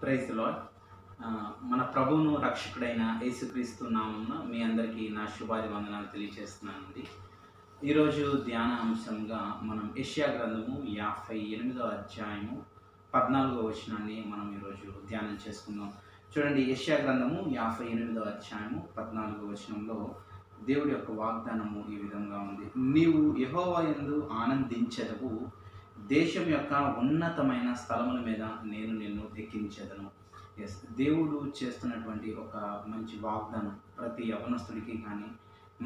Praise the lord. మన ప్రభువును రక్షకుడైన యేసుక్రీస్తు నామమున మీ అందరికీ నా శుభాభివందనాలు తెలియజేస్తున్నానండి. ఈరోజు ధ్యాన అంశంగా మనం యెషయా గ్రంథము 58వ అధ్యాయము 14వ వచనాన్ని మనం ఈరోజు ధ్యానం చేసుకుందాం. చూడండి, యెషయా గ్రంథము 58వ అధ్యాయము 14వ వచనంలో దేవుడి యొక్క వాగ్దానము ఈ విధంగా ఉంది. నీవు యెహోవా యందు ఆనందించెదవు, దేశం యొక్క ఉన్నతమైన స్థలముల మీద నేను నిన్ను ఎక్కించెదను. దేవుడు చేస్తున్నటువంటి ఒక మంచి వాగ్దానం ప్రతి యవనస్తుడికి కానీ,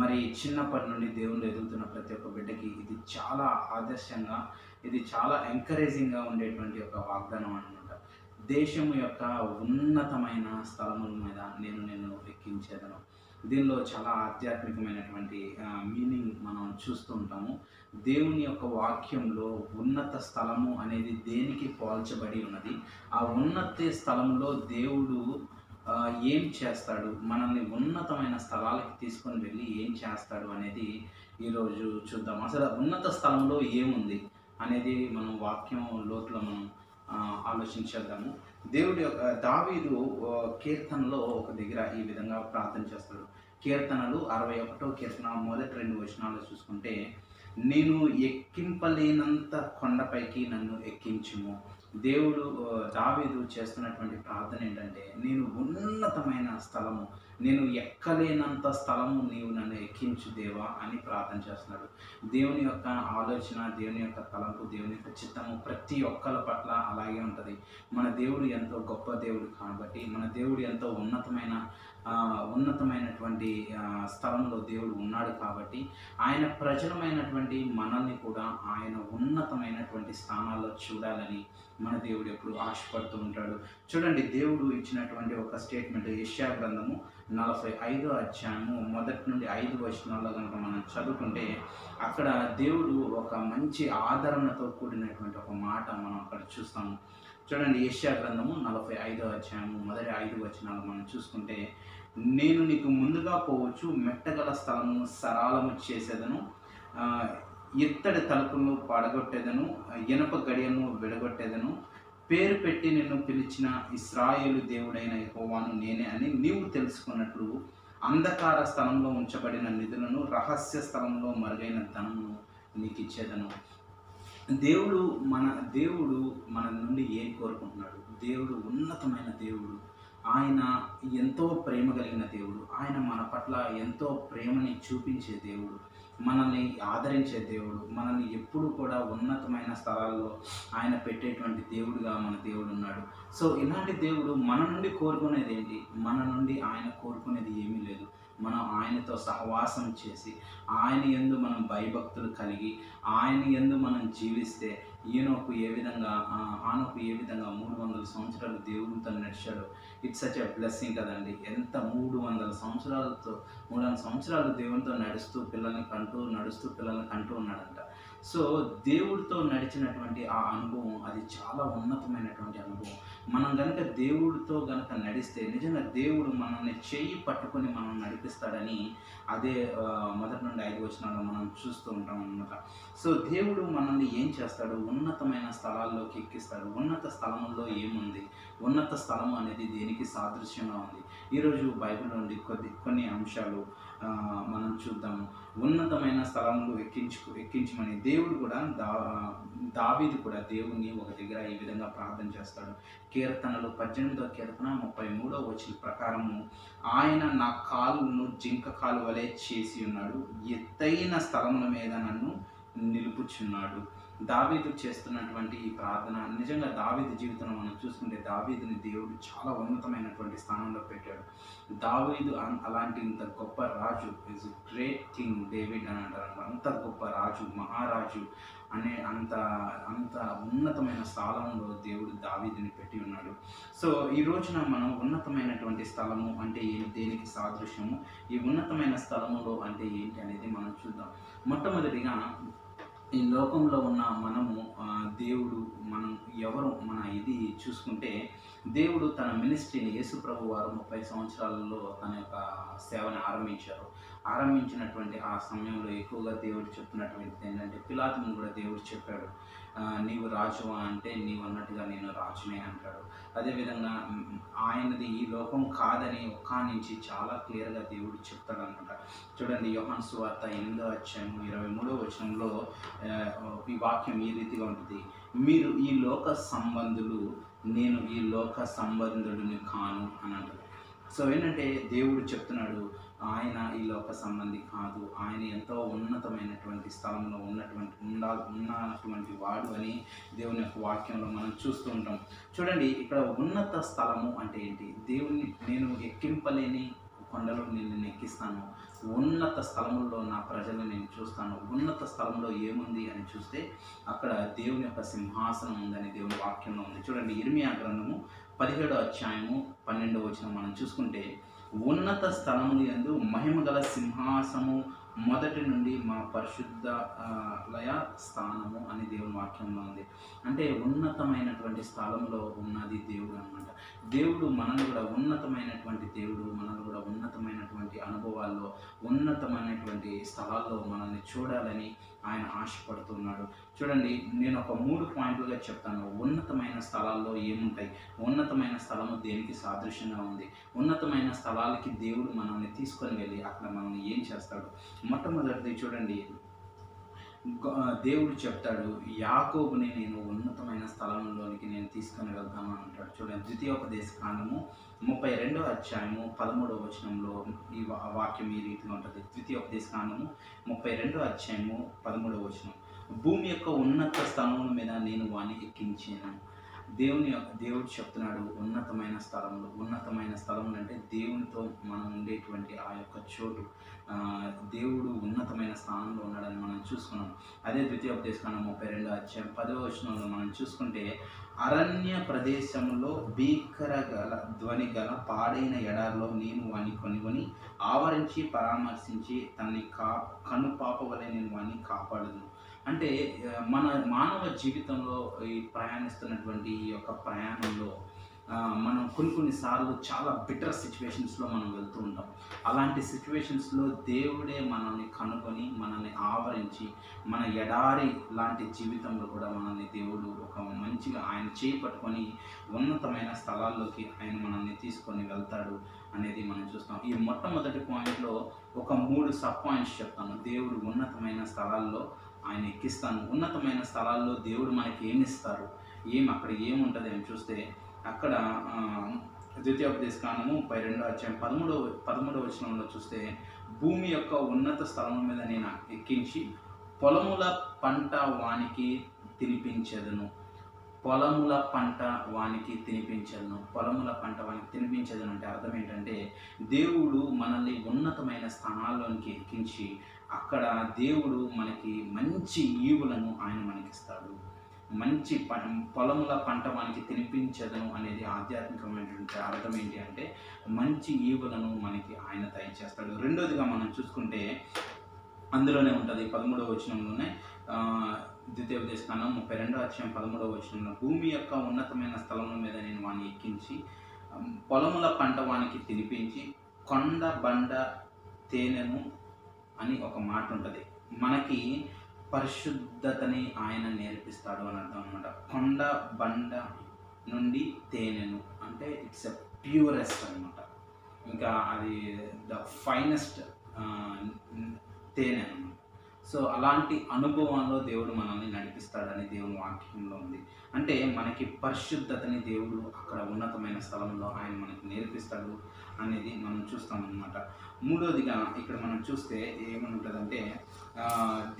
మరి చిన్నప్పటి నుండి దేవుళ్ళు ఎదుగుతున్న ప్రతి ఒక్క బిడ్డకి ఇది చాలా ఆదర్శంగా, ఇది చాలా ఎంకరేజింగ్గా ఉండేటువంటి ఒక వాగ్దానం అనమాట. దేశము యొక్క ఉన్నతమైన స్థలముల మీద నేను నిన్ను ఎక్కించేదను. దీనిలో చాలా ఆధ్యాత్మికమైనటువంటి మీనింగ్ మనం చూస్తూ ఉంటాము. దేవుని యొక్క వాక్యంలో ఉన్నత స్థలము అనేది దేనికి పోల్చబడి ఉన్నది? ఆ ఉన్నత స్థలంలో దేవుడు ఏం చేస్తాడు, మనల్ని ఉన్నతమైన స్థలాలకి తీసుకొని వెళ్ళి ఏం చేస్తాడు అనేది ఈరోజు చూద్దాం. అసలు ఉన్నత స్థలంలో ఏముంది అనేది మనం వాక్యం లోతులో మనం ఆలోచించేద్దాము. దేవుడి యొక్క దావీదు కీర్తనలో ఒక దగ్గర ఈ విధంగా ప్రార్థన చేస్తాడు. కీర్తనలు 61వ కీర్తన మొదటి 2 వచనాలు చూసుకుంటే, నేను ఎక్కింపలేనంత కొండపైకి నన్ను ఎక్కించుము. దేవుడు దావీదు చేస్తున్నటువంటి ప్రార్థన ఏంటంటే, నేను ఉన్నతమైన స్థలము, నేను ఎక్కలేనంత స్థలము నీవు నన్ను ఎక్కించు దేవా అని ప్రార్థన చేస్తున్నాడు. దేవుని యొక్క ఆలోచన, దేవుని యొక్క తలంపు, దేవుని యొక్క చిత్తము ప్రతి ఒక్కరి పట్ల అలాగే ఉంటుంది. మన దేవుడు ఎంతో గొప్ప దేవుడు కాబట్టి, మన దేవుడు ఎంతో ఉన్నతమైనటువంటి స్థలంలో దేవుడు ఉన్నాడు కాబట్టి, ఆయన ప్రజలమైనటువంటి మనల్ని కూడా ఆయన ఉన్నతమైనటువంటి స్థానాల్లో చూడాలని మన దేవుడు ఎప్పుడు ఆశపడుతూ ఉంటాడు. చూడండి, దేవుడు ఇచ్చినటువంటి ఒక స్టేట్మెంట్ యెషయా గ్రంథము 45వ అధ్యాయము మొదటి నుండి 5 వచనాల్లో కనుక మనం చదువుకుంటే, అక్కడ దేవుడు ఒక మంచి ఆదరణతో కూడినటువంటి ఒక మాట మనం అక్కడ చూస్తాము. చూడండి, యెషయా గ్రంథము 45వ అధ్యాయము మొదటి 5 వచనాలు మనం చూసుకుంటే, నేను నీకు ముందుగా పోవచ్చు, మెట్టగల స్థలము సరాలము చేసేదను, ఇత్తడి తలుపులను పడగొట్టేదను, ఇనప గడియను విడగొట్టేదను, పేరు పెట్టి నిన్ను పిలిచిన ఇశ్రాయేలు దేవుడైన యెహోవాను నేనే అని నీవు తెలుసుకున్నట్లు, అంధకార స్థలంలో ఉంచబడిన నిధులను, రహస్య స్థలంలో మరుగైన ధనమును నీకు ఇచ్చేదను. దేవుడు మన నుండి ఏం కోరుకుంటున్నాడు? దేవుడు ఉన్నతమైన దేవుడు. ఆయన ఎంతో ప్రేమ కలిగిన దేవుడు. ఆయన మన పట్ల ఎంతో ప్రేమని చూపించే దేవుడు, మనల్ని ఆదరించే దేవుడు, మనల్ని ఎప్పుడు కూడా ఉన్నతమైన స్థలాల్లో ఆయన పెట్టేటువంటి దేవుడుగా మన దేవుడు ఉన్నాడు. సో ఇలాంటి దేవుడు మన నుండి కోరుకునేది ఏంటి? మన నుండి ఆయన కోరుకునేది ఏమీ లేదు. మనం ఆయనతో సహవాసం చేసి, ఆయన యందు మనం భయభక్తులు కలిగి, ఆయన యందు మనం జీవిస్తే, ఆనోకు ఏ విధంగా 300 సంవత్సరాలు దేవుడితో నడిచాడు. ఇట్స్ సచ్ ఎ బ్లెస్సింగ్ కదండి. ఎంత 300 సంవత్సరాలు దేవునితో నడుస్తూ పిల్లల్ని కంటూ ఉన్నాడంట. సో దేవుడితో నడిచినటువంటి ఆ అనుభవం అది చాలా ఉన్నతమైనటువంటి అనుభవం. మనం గనక దేవుడితో గనక నడిస్తే నిజంగా దేవుడు మనల్ని చెయ్యి పట్టుకొని మనం నడిపిస్తాడని అదే మొదటి నుండి 5 వచనాల్లో మనం చూస్తూ ఉంటాం అన్నమాట. సో దేవుడు మనల్ని ఏం చేస్తాడు? ఉన్నతమైన స్థలాల్లోకి ఎక్కిస్తాడు. ఉన్నత స్థలంలో ఏముంది? ఉన్నత స్థలము అనేది దేనికి సాదృశ్యంగా ఉంది? ఈరోజు బైబిల్ నుండి కొన్ని అంశాలు మనం చూద్దాము. ఉన్నతమైన స్థలంలో ఎక్కించమని దేవుడు కూడా దావీదు కూడా దేవుణ్ణి ఒక దగ్గర ఈ విధంగా ప్రార్థన చేస్తాడు. కీర్తనలు 18వ కీర్తన 33వ వచనం ప్రకారము, ఆయన నా కాలును జింక కాలు వలె చేసి ఉన్నాడు, ఎత్తైన స్థలముల మీద నన్ను నిలుపుచున్నాడు. దావీదు చేస్తున్నటువంటి ఈ ప్రార్థన నిజంగా దావీదు జీవితంలో మనం చూసుకుంటే, దావీదుని దేవుడు చాలా ఉన్నతమైనటువంటి స్థానంలో పెట్టాడు. దావీదు అలాంటి ఇంత గొప్ప రాజు, ఈజ్ గ్రేట్ కింగ్ డేవిడ్ అని అంటారు. అంత గొప్ప రాజు, మహారాజు అనే అంత ఉన్నతమైన స్థలంలో దేవుడు దావీదుని పెట్టి ఉన్నాడు. సో ఈ రోజున మనం ఉన్నతమైనటువంటి స్థలము అంటే దేనికి సాదృశ్యము, ఈ ఉన్నతమైన స్థలములో అంటే ఏంటి అనేది మనం చూద్దాం. మొట్టమొదటిగా ఈ లోకంలో ఉన్న మనము దేవుడు మనం ఎవరు మన ఇది చూసుకుంటే, దేవుడు తన మినిస్ట్రీని యేసు ప్రభు వారు 30 సంవత్సరాలలో తన యొక్క సేవని ఆరంభించారు. ఆరంభించినటువంటి ఆ సమయంలో ఎక్కువగా దేవుడు చెప్తున్నటువంటిది ఏంటంటే, పిలాతును కూడా దేవుడు చెప్పాడు, నీవు రాజువా అంటే నీవు అన్నట్టుగా నేను రాజునే అంటాడు. అదేవిధంగా ఆయనది ఈ లోకం కాదని ఒక్క నుంచి చాలా క్లియర్గా దేవుడు చెప్తాడనమాట. చూడండి, యోహాను సువార్త 8వ అధ్యాయం 23వ వచనంలో ఈ వాక్యం ఈ రీతిగా ఉంటుంది, మీరు ఈ లోక సంబంధులు, నేను ఈ లోక సంబంధుడిని కాను అని అంటారు. సో ఏంటంటే దేవుడు చెప్తున్నాడు, ఆయన ఈ లోక సంబంధి కాదు, ఆయన ఎంతో ఉన్నతమైనటువంటి స్థలంలో ఉన్నటువంటి వాడు అని దేవుని యొక్క వాక్యంలో మనం చూస్తూ ఉంటాం. చూడండి, ఇక్కడ ఉన్నత స్థలము అంటే ఏంటి? దేవుని నేను ఎక్కింపలేని కొండలో నేను ఎక్కిస్తాను, ఉన్నత స్థలంలో నా ప్రజలను నేను చూస్తాను. ఉన్నత స్థలంలో ఏముంది అని చూస్తే అక్కడ దేవుని యొక్క సింహాసనం ఉందని దేవుని వాక్యంలో ఉంది. చూడండి, ఇర్మియా గ్రంథము 17వ అధ్యాయము 12వ వచనం మనం చూసుకుంటే, ఉన్నత స్థలములు యందు మహిమ గల సింహాసనము మొదటి నుండి మా పరిశుద్ధ లయ స్థానము అని దేవుని వాక్యంలో ఉంది. అంటే ఉన్నతమైనటువంటి స్థలంలో ఉన్నది దేవుడు అనమాట. దేవుడు మనల్ని కూడా ఉన్నతమైనటువంటి దేవుడు మనల్ని కూడా ఉన్నతమైనటువంటి అనుభవాల్లో, ఉన్నతమైనటువంటి స్థలాల్లో మనల్ని చూడాలని ఆయన ఆశపడుతున్నాడు. చూడండి, నేను ఒక 3 పాయింట్లుగా చెప్తాను. ఉన్నతమైన స్థలాల్లో ఏముంటాయి, ఉన్నతమైన స్థలము దేనికి సాదృశ్యంగా ఉంది, ఉన్నతమైన స్థలాలకి దేవుడు మనల్ని తీసుకొని వెళ్ళి అక్కడ మనల్ని ఏం చేస్తాడు. మొట్టమొదటిది చూడండి, దేవుడు చెప్తాడు, యాకోబుని నేను ఉన్నతమైన స్థలంలోనికి నేను తీసుకొని వెళ్తాను అంటాడు. చూడండి, ద్వితీయోపదేశకాండము 32వ అధ్యాయము 13వ వచనంలో ఈ వాక్యం ఈ రీతిగా ఉంటుంది. ద్వితీయోపదేశకాండము 32వ అధ్యాయము 13వ వచనం, భూమి యొక్క ఉన్నత స్థలముల మీద నేను వాణ్ణి ఎక్కించాను. దేవుడు చెప్తున్నాడు, ఉన్నతమైన స్థలంలో, ఉన్నతమైన స్థలంలో అంటే దేవునితో మనం ఉండేటువంటి ఆ యొక్క చోటు, దేవుడు ఉన్నతమైన స్థానంలో ఉన్నాడని మనం చూసుకున్నాం. అదే ద్వితీయోపదేశకాండం 32వ అధ్యాయం 10వ వచనంలో మనం చూసుకుంటే, అరణ్య ప్రదేశంలో భీకర గల ధ్వని గల పాడైన ఎడారిలో నేను వాణ్ణి కొనుగొని ఆవరించి పరామర్శించి తనని కనుపాప వలె నేను వాణ్ణి కాపాడును. అంటే మన మానవ జీవితంలో ఈ ప్రయాణిస్తున్నటువంటి ఈ యొక్క ప్రయాణంలో మనం కొన్నిసార్లు చాలా బిటర్ సిచ్యువేషన్స్లో మనం వెళ్తూ ఉంటాం. అలాంటి సిచ్యువేషన్స్లో దేవుడే మనల్ని కనుగొని మనల్ని ఆవరించి మన ఎడారి లాంటి జీవితంలో కూడా మనల్ని దేవుడు ఒక మంచిగా ఆయన చేయి పట్టుకొని ఉన్నతమైన స్థలాల్లోకి ఆయన మనల్ని తీసుకొని వెళ్తాడు అనేది మనం చూస్తాం. ఈ మొట్టమొదటి పాయింట్లో ఒక 3 సబ్ పాయింట్స్ చెప్తాను. దేవుడు ఉన్నతమైన స్థలాల్లో ఆయన ఎక్కిస్తాను. ఉన్నతమైన స్థలాల్లో దేవుడు మనకి ఏమిస్తారు, అక్కడ ఏముంటుంది అని చూస్తే, అక్కడ ద్వితీయోపదేశకాండము 32వ అధ్యాయం 13వ వచనంలో చూస్తే, భూమి యొక్క ఉన్నత స్థలం మీద నేను ఎక్కించి పొలముల పంట వానికి తినిపించెదను. పొలముల పంట వానికి తినిపించెదను. పొలముల పంట వానికి తినిపించెదను అంటే అర్థం ఏంటంటే, దేవుడు మనల్ని ఉన్నతమైన స్థానాల్లోనికి ఎక్కించి అక్కడ దేవుడు మనకి మంచి ఈవులను ఆయన మనకిస్తాడు. మంచి పొలముల పంట వానికి తినిపించదను అనేది ఆధ్యాత్మికమైనటువంటి అర్థం ఏంటి అంటే, మంచి ఈవులను మనకి ఆయన దయచేస్తాడు. రెండోదిగా మనం చూసుకుంటే అందులోనే ఉంటుంది 13వ వచనంలోనే, ద్వితీయోపదేశకాండం 32వ అధ్యాయం 13వ వచనంలో, భూమి యొక్క ఉన్నతమైన స్థలముల మీద నేను వాణ్ణి ఎక్కించి పొలముల పంట వానికి తినిపించి కొండ బండ తేనెను అని ఒక మాట ఉంటుంది. మనకి పరిశుద్ధతని ఆయన నేర్పిస్తాడు అని అర్థం అనమాట. కొండ బండ నుండి తేనెను అంటే ఇట్స్ ఎ ప్యూరెస్ట్ అనమాట. ఇంకా అది ద ఫైనెస్ట్ తేనె అనమాట. సో అలాంటి అనుభవంలో దేవుడు మనల్ని నడిపిస్తాడని దేవుని వాక్యంలో ఉంది. అంటే మనకి పరిశుద్ధతని దేవుడు అక్కడ ఉన్నతమైన స్థలంలో ఆయన మనకి నేర్పిస్తాడు అనేది మనం చూస్తామన్నమాట. మూడోదిగా ఇక్కడ మనం చూస్తే ఏమనుంటుందంటే,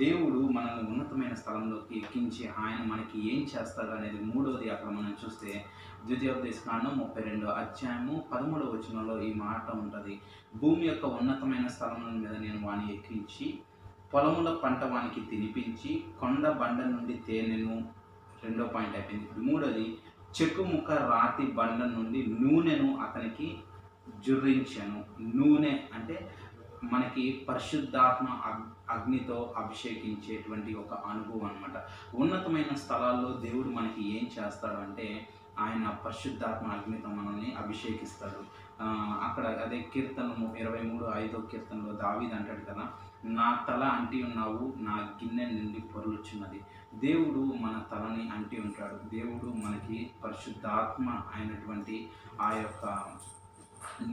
దేవుడు మనల్ని ఉన్నతమైన స్థలంలోకి ఎక్కించి ఆయన మనకి ఏం చేస్తాడు అనేది మూడోది అక్కడ మనం చూస్తే, ద్వితీయోపదేశకాండం 32వ అధ్యాయము 13వ వచనంలో ఈ మాట ఉంటుంది, భూమి యొక్క ఉన్నతమైన స్థలముల మీద నేను వాణ్ణి ఎక్కించి పొలముల పంట వానికి తినిపించి కొండ బండ నుండి తేనెను. రెండో పాయింట్ అయిపోయింది. మూడోది, చెక్కుముక్క రాతి బండ నుండి నూనెను అతనికి జుర్రించాను. నూనె అంటే మనకి పరిశుద్ధాత్మ అగ్నితో అభిషేకించేటువంటి ఒక అనుభవం అనమాట. ఉన్నతమైన స్థలాల్లో దేవుడు మనకి ఏం చేస్తాడు అంటే, ఆయన పరిశుద్ధాత్మ అగ్నితో మనల్ని అభిషేకిస్తాడు. అక్కడ అదే కీర్తనము 23:5 కీర్తనలో దావీదు అంటాడు కదా, నా తల అంటి ఉన్నావు, నా గిన్నె నుండి పొర్లుచున్నది. దేవుడు మన తలని అంటి ఉంటాడు. దేవుడు మనకి పరిశుద్ధాత్మ అయినటువంటి ఆ యొక్క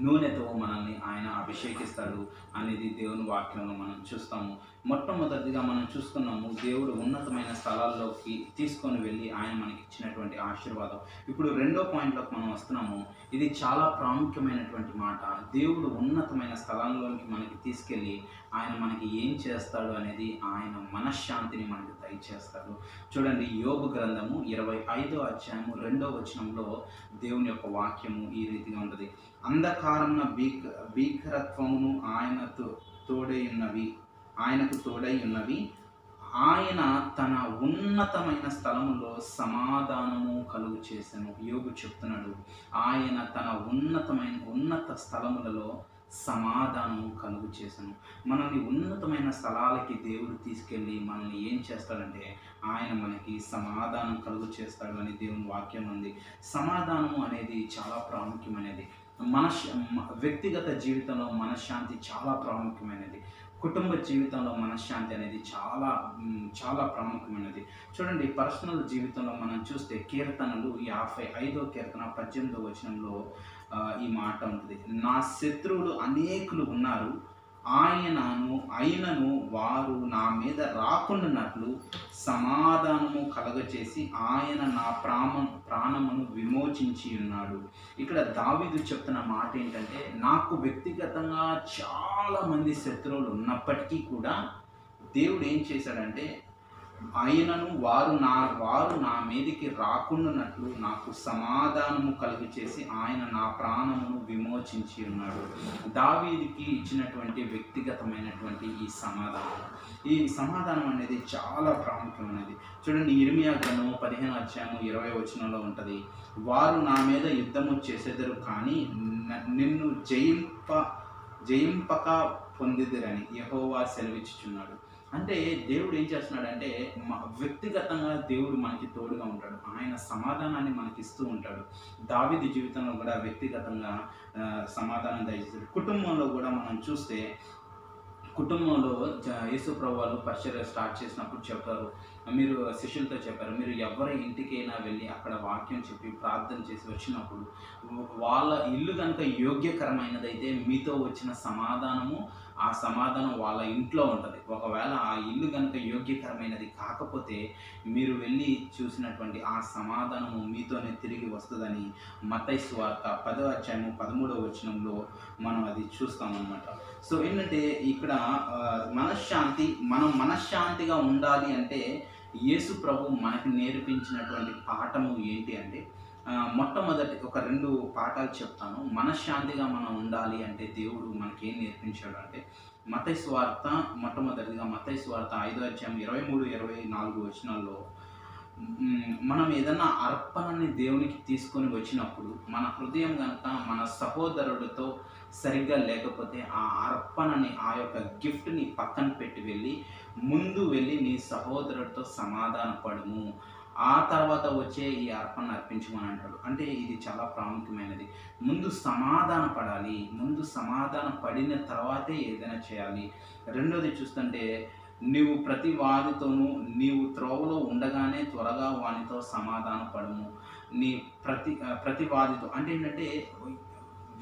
నూనెతో మనల్ని ఆయన అభిషేకిస్తాడు అనేది దేవుని వాక్యంలో మనం చూస్తాము. మొట్టమొదటిగా మనం చూస్తున్నాము, దేవుడు ఉన్నతమైన స్థలాల్లోకి తీసుకొని వెళ్ళి ఆయన మనకి ఇచ్చినటువంటి ఆశీర్వాదం. ఇప్పుడు రెండో పాయింట్లోకి మనం వస్తున్నాము. ఇది చాలా ప్రాముఖ్యమైనటువంటి మాట. దేవుడు ఉన్నతమైన స్థలంలోకి మనకి తీసుకెళ్ళి ఆయన మనకి ఏం చేస్తాడు అనేది, ఆయన మనశ్శాంతిని మనకి దయచేస్తాడు. చూడండి, యోబు గ్రంథము 25వ అధ్యాయము 2వ వచనంలో దేవుని యొక్క వాక్యము ఈ రీతిగా ఉంటుంది. అంధకారమున భీకరత్వమును ఆయనకు తోడై ఉన్నవి, ఆయన తన ఉన్నతమైన స్థలములో సమాధానము కలుగు చేసెను. యోబు చెప్తున్నాడు, ఆయన తన ఉన్నత స్థలములలో సమాధానము కలుగు చేసెను. మనల్ని ఉన్నతమైన స్థలాలకి దేవుడు తీసుకెళ్ళి మనల్ని ఏం చేస్తాడంటే, ఆయన మనకి సమాధానం కలుగు చేస్తాడు అని దేవుని వాక్యం ఉంది. సమాధానము అనేది చాలా ప్రాముఖ్యమైనది. వ్యక్తిగత జీవితంలో మనశ్శాంతి చాలా ప్రాముఖ్యమైనది. కుటుంబ జీవితంలో మనశ్శాంతి అనేది చాలా చాలా ప్రాముఖ్యమైనది. చూడండి, పర్సనల్ జీవితంలో మనం చూస్తే కీర్తనలు 55వ కీర్తన 18వ వచనంలో ఈ మాట ఉంటుంది. నా శత్రువులు అనేకులు ఉన్నారు, అయినను వారు నా మీద రాకుండానట్లు సమాధానము కలగచేసి ఆయన నా ప్రాణమును విమోచించి ఉన్నాడు. ఇక్కడ దావీదు చెప్తున్న మాట ఏంటంటే, నాకు వ్యక్తిగతంగా చాలా మంది శత్రువులు ఉన్నప్పటికీ కూడా దేవుడు ఏం చేశాడంటే, అయినను వారు నా మీదికి రాకుండానట్లు నాకు సమాధానము కలుగు చేసి ఆయన నా ప్రాణమును విమోచించి ఉన్నాడు. దావీదుకి ఇచ్చినటువంటి వ్యక్తిగతమైనటువంటి ఈ సమాధానం అనేది చాలా ప్రాముఖ్యమైనది. చూడండి, ఇర్మియా గ్రంథము 15వ అధ్యాయము 20వ వచనంలో ఉంటుంది. వారు నా మీద యుద్ధము చేసేదరు కానీ నిన్ను జయింపక పొందిదిరని యెహోవా సెలవిచ్చుచున్నాడు. అంటే దేవుడు ఏం చేస్తున్నాడంటే, వ్యక్తిగతంగా దేవుడు మనకి తోడుగా ఉంటాడు. ఆయన సమాధానాన్ని మనకి ఇస్తూ ఉంటాడు. దావీదు జీవితంలో కూడా వ్యక్తిగతంగా సమాధానం దయచేశాడు. కుటుంబంలో కూడా మనం చూస్తే, కుటుంబంలో యేసు ప్రభువు వాళ్ళు పరిచర్య స్టార్ట్ చేసినప్పుడు చెప్పారు, మీరు శిష్యులతో చెప్పారు, మీరు ఎవరి ఇంటికైనా వెళ్ళి అక్కడ వాక్యం చెప్పి ప్రార్థన చేసి వచ్చినప్పుడు వాళ్ళ ఇల్లు కనుక యోగ్యకరమైనదైతే మీతో వచ్చిన సమాధానము, ఆ సమాధానం వాళ్ళ ఇంట్లో ఉంటుంది. ఒకవేళ ఆ ఇల్లు కనుక యోగ్యకరమైనది కాకపోతే మీరు వెళ్ళి చూసినటువంటి ఆ సమాధానము మీతోనే తిరిగి వస్తుందని మత్తయి సువార్త 10వ అధ్యాయము 13వ వచనంలో మనం అది చూస్తామన్నమాట. సో ఏంటంటే, ఇక్కడ మనం మనశ్శాంతిగా ఉండాలి అంటే యేసు ప్రభు మనకి నేర్పించినటువంటి పాఠము ఏంటి అంటే, మొట్టమొదటి ఒక 2 పాఠాలు చెప్తాను. మనశ్శాంతిగా మనం ఉండాలి అంటే దేవుడు మనకి ఏం నేర్పించాడు అంటే, మత్తయి సువార్త 5వ అధ్యాయం 23-24 వచనాల్లో, మనం ఏదన్నా అర్పణని దేవునికి తీసుకొని వచ్చినప్పుడు మన హృదయం కనుక మన సహోదరుడితో సరిగ్గా లేకపోతే ఆ అర్పణని, ఆ యొక్క గిఫ్ట్ని పక్కన పెట్టి ముందు వెళ్ళి నీ సహోదరుడితో సమాధాన పడుము, ఆ తర్వాత వచ్చే ఈ అర్పణ అర్పించమని అంటాడు. అంటే ఇది చాలా ప్రాముఖ్యమైనది. ముందు సమాధాన పడాలి, ముందు సమాధాన పడిన తర్వాతే ఏదైనా చేయాలి. రెండోది చూస్తుంటే, నీవు ప్రతి వాదితోనూ నీవు త్రోవలో ఉండగానే త్వరగా వానితో సమాధాన పడము. నీ ప్రతి వాదితో అంటే ఏంటంటే,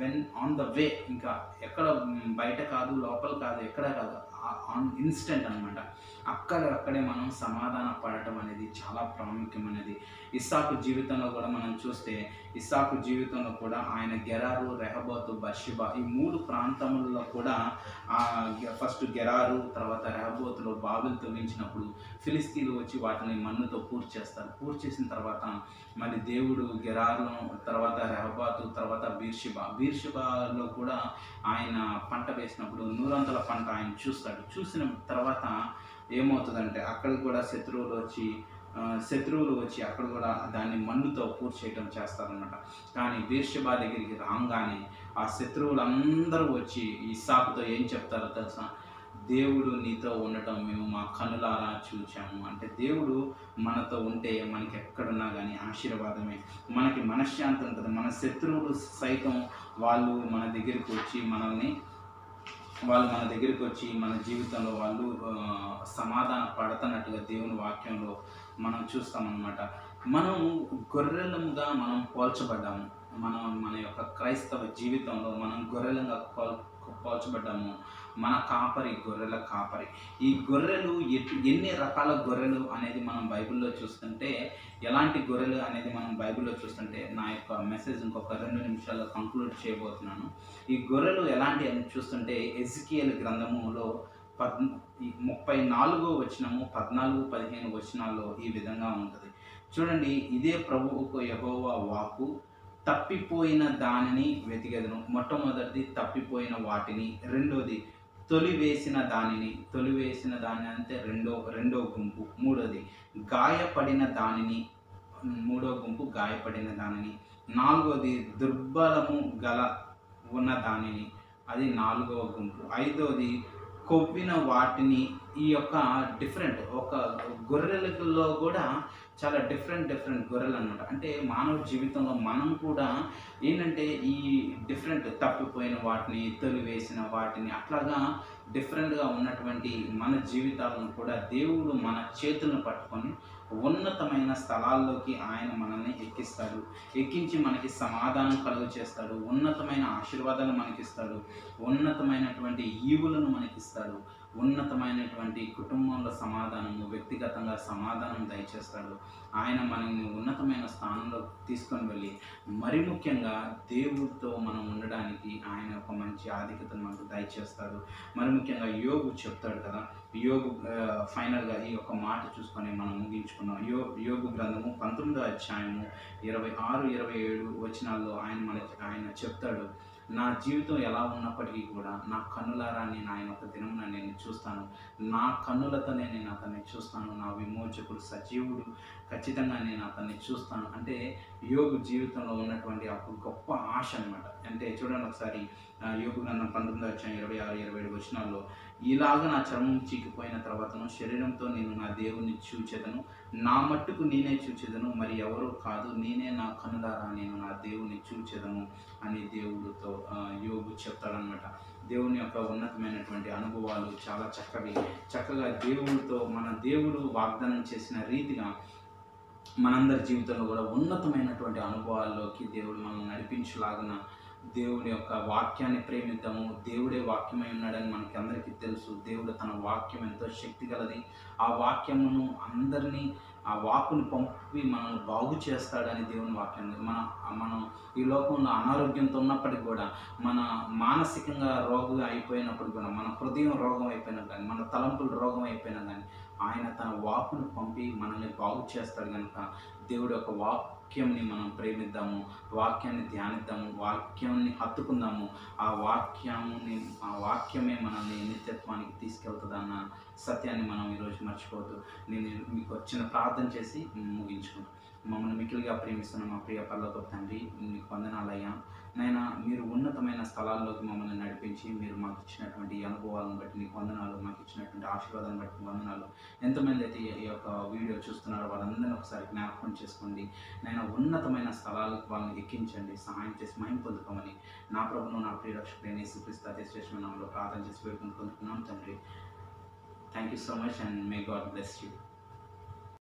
వెన్ ఆన్ ద వే, ఇంకా ఎక్కడ బయట కాదు, లోపల కాదు, ఎక్కడ కాదు, ఆన్ ఇన్స్టెంట్ అనమాట. అక్కడే మనం సమాధాన పడటం అనేది చాలా ప్రాముఖ్యమైనది. ఇస్సాకు జీవితంలో కూడా మనం చూస్తే, ఇస్సాకు జీవితంలో కూడా ఆయన గెరారు, రెహబోతు, బర్షిబా ఈ 3 ప్రాంతములలో కూడా ఫస్ట్ గెరారు, తర్వాత రెహబోతులో బావిలు తవ్వించినప్పుడు ఫిలిస్తీన్లు వచ్చి వాటిని మన్నుతో పూర్తి చేస్తారు. పూర్తి చేసిన తర్వాత మళ్ళీ దేవుడు గెరారును, తర్వాత రెహబాతు, తర్వాత బీర్షిబాలో కూడా ఆయన పంట వేసినప్పుడు 100 పంట ఆయన చూస్తాడు. చూసిన తర్వాత ఏమవుతుందంటే, అక్కడ కూడా శత్రువులు వచ్చి అక్కడ కూడా దాన్ని మన్నుతో పూర్తి చేయడం చేస్తారనమాట. కానీ బీర్షిబా దగ్గరికి రాగానే ఆ శత్రువులందరూ వచ్చి ఇస్సాకుతో ఏం చెప్తారో తెలుసా, దేవుడు నీతో ఉండటం మేము మా కనులారా చూచాము. అంటే దేవుడు మనతో ఉంటే మనకి ఎక్కడున్నా కానీ ఆశీర్వాదమే. మనకి మనశ్శాంతి ఉంటుంది. మన శత్రువులు సైతం వాళ్ళు మన దగ్గరికి వచ్చి మన జీవితంలో వాళ్ళు సమాధాన పడుతున్నట్టుగా దేవుని వాక్యంలో మనం చూస్తామన్నమాట. మనం గొర్రెలముగా మనం పోల్చబడ్డాము. మన యొక్క క్రైస్తవ జీవితంలో మనం గొర్రెలుగా పోల్చబడ్డాము. మన కాపరి గొర్రెల కాపరి. ఈ గొర్రెలు ఎన్ని రకాల గొర్రెలు అనేది మనం బైబిల్లో చూస్తుంటే, ఎలాంటి గొర్రెలు అనేది మనం బైబిల్లో చూస్తుంటే, నా యొక్క మెసేజ్ ఇంకొక 2 నిమిషాల్లో కంక్లూడ్ చేయబోతున్నాను. ఈ గొర్రెలు ఎలాంటి అని చూస్తుంటే ఎజికియేలు గ్రంథములో 34వ వచనము 14, 15 వచనాల్లో ఈ విధంగా ఉంటుంది. చూడండి, ఇదే ప్రభువుకు యెహోవా వాక్కు, తప్పిపోయిన దానిని వెతికెదను. మొట్టమొదటిది తప్పిపోయిన వాటిని, రెండోది తొలివేసిన దానిని అంటే రెండో గుంపు, మూడోది గాయపడిన దానిని, మూడో గుంపు గాయపడిన దానిని, నాలుగోది దుర్బలము గల ఉన్న దానిని, అది నాలుగవ గుంపు, ఐదోది కొవ్విన వాటిని. ఈ యొక్క డిఫరెంట్ ఒక గొర్రెలలో కూడా చాలా డిఫరెంట్ గొర్రెలు అన్నమాట. అంటే మానవ జీవితంలో మనం కూడా ఏంటంటే ఈ డిఫరెంట్ తప్పిపోయిన వాటిని, తొలివేసిన వాటిని, అట్లాగా డిఫరెంట్గా ఉన్నటువంటి మన జీవితాలను కూడా దేవుడు మన చేతులను పట్టుకొని ఉన్నతమైన స్థలాల్లోకి ఆయన మనల్ని ఎక్కిస్తాడు. ఎక్కించి మనకి సమాధానం కలుగు చేస్తాడు. ఉన్నతమైన ఆశీర్వాదాలు మనకిస్తాడు. ఉన్నతమైనటువంటి ఈవులను మనకిస్తాడు. ఉన్నతమైనటువంటి కుటుంబంలో సమాధానము, వ్యక్తిగతంగా సమాధానం దయచేస్తాడు. ఆయన మనల్ని ఉన్నతమైన స్థానంలో తీసుకొని వెళ్ళి, మరి ముఖ్యంగా దేవుడితో మనం ఉండడానికి ఆయన ఒక మంచి ఆధిక్యతను మనకు దయచేస్తాడు. మరి ముఖ్యంగా యోగు చెప్తాడు కదా, యోగు ఫైనల్గా ఈ యొక్క మాట చూసుకొని మనం ముగించుకున్నాం. యోగు గ్రంథము 19వ అధ్యాయము 26, 27 వచనాల్లో ఆయన చెప్తాడు, నా జీవితం ఎలా ఉన్నప్పటికీ కూడా నా కన్నులారా నేను ఆయన ఒక దినమున నేను చూస్తాను. నా కన్నులతోనే నేను అతన్ని చూస్తాను. నా విమోచకుడు సజీవుడు, ఖచ్చితంగా నేను అతన్ని చూస్తాను. అంటే యోగు జీవితంలో ఉన్నటువంటి ఒక గొప్ప ఆశ అనమాట. అంటే చూడండి ఒకసారి, యోగు గ్రంథం 19వ అధ్యాయం 26, 27 వచనాల్లో, ఇలాగ నా చర్మం చీకిపోయిన తర్వాతను శరీరంతో నేను నా దేవుని చూచెదను. నా మట్టుకు నేనే చూచెదను, మరి ఎవరూ కాదు. నేనే నా కన్నులారా నేను నా దేవుని చూచెదను అని దేవుడితో యోగు చెప్తాడనమాట. దేవుని యొక్క ఉన్నతమైనటువంటి అనుభవాలు చాలా చక్కగా దేవుడితో మన దేవుడు వాగ్దానం చేసిన రీతిగా మనందరి జీవితంలో కూడా ఉన్నతమైనటువంటి అనుభవాల్లోకి దేవుడు మనల్ని నడిపించలాగున దేవుడి యొక్క వాక్యాన్ని ప్రేమిద్దాము. దేవుడే వాక్యమై ఉన్నాడని మనకి అందరికీ తెలుసు. దేవుడు తన వాక్యం ఎంతో శక్తి గలది. ఆ వాక్యమును అందరినీ, ఆ వాక్కుని పంపి మనల్ని బాగు చేస్తాడని దేవుని వాక్యం. మనం ఈ లోకంలో అనారోగ్యంతో ఉన్నప్పటికీ కూడా, మన మానసికంగా రోగం అయిపోయినప్పుడు కూడా, మన హృదయం రోగం అయిపోయినా కానీ, మన తలంపులు రోగం అయిపోయినా కానీ, ఆయన తన వాక్కును పంపి మనల్ని బాగు చేస్తాడు. కనుక దేవుడి యొక్క వాక్యంని మనం ప్రేమిద్దాము, వాక్యాన్ని ధ్యానిద్దాము, వాక్యాన్ని హత్తుకుందాము. ఆ వాక్యమే మనల్ని నిత్యత్వానికి తీసుకెళ్తుందన్న సత్యాన్ని మనం ఈరోజు మర్చిపోవద్దు. నేను మీకు వచ్చిన ప్రార్థన చేసి ముగించుకున్నాను. మమ్మల్ని మిక్కిలిగా ప్రేమిస్తున్న మా ప్రియ పరలోకపు తండ్రి, మీకు వందనాలయ్యా. నైనా మీరు ఉన్నతమైన స్థలాల్లోకి మమ్మల్ని నడిపించి, మీరు మాకు ఇచ్చినటువంటి అనుభవాలను బట్టి నీకు వందనాలు, మాకు ఇచ్చినటువంటి ఆశీర్వాదాలను బట్టి వందనాలు. ఎంతమంది అయితే ఈ యొక్క వీడియో చూస్తున్నారో వాళ్ళందరినీ ఒకసారి జ్ఞాపకం చేసుకోండి. నేను ఉన్నతమైన స్థలాలకు వాళ్ళని ఎక్కించండి, సహాయం చేసి మహిమ పొందుకోమని నా ప్రభువును, నా ప్రియ రక్షకుడైన యేసుక్రీస్తు అతి శ్రేష్ఠమైన నామములో ప్రార్థన చేసి వేడుకొని పొందుకున్నాం తండ్రి. Thank you so much and may God bless you.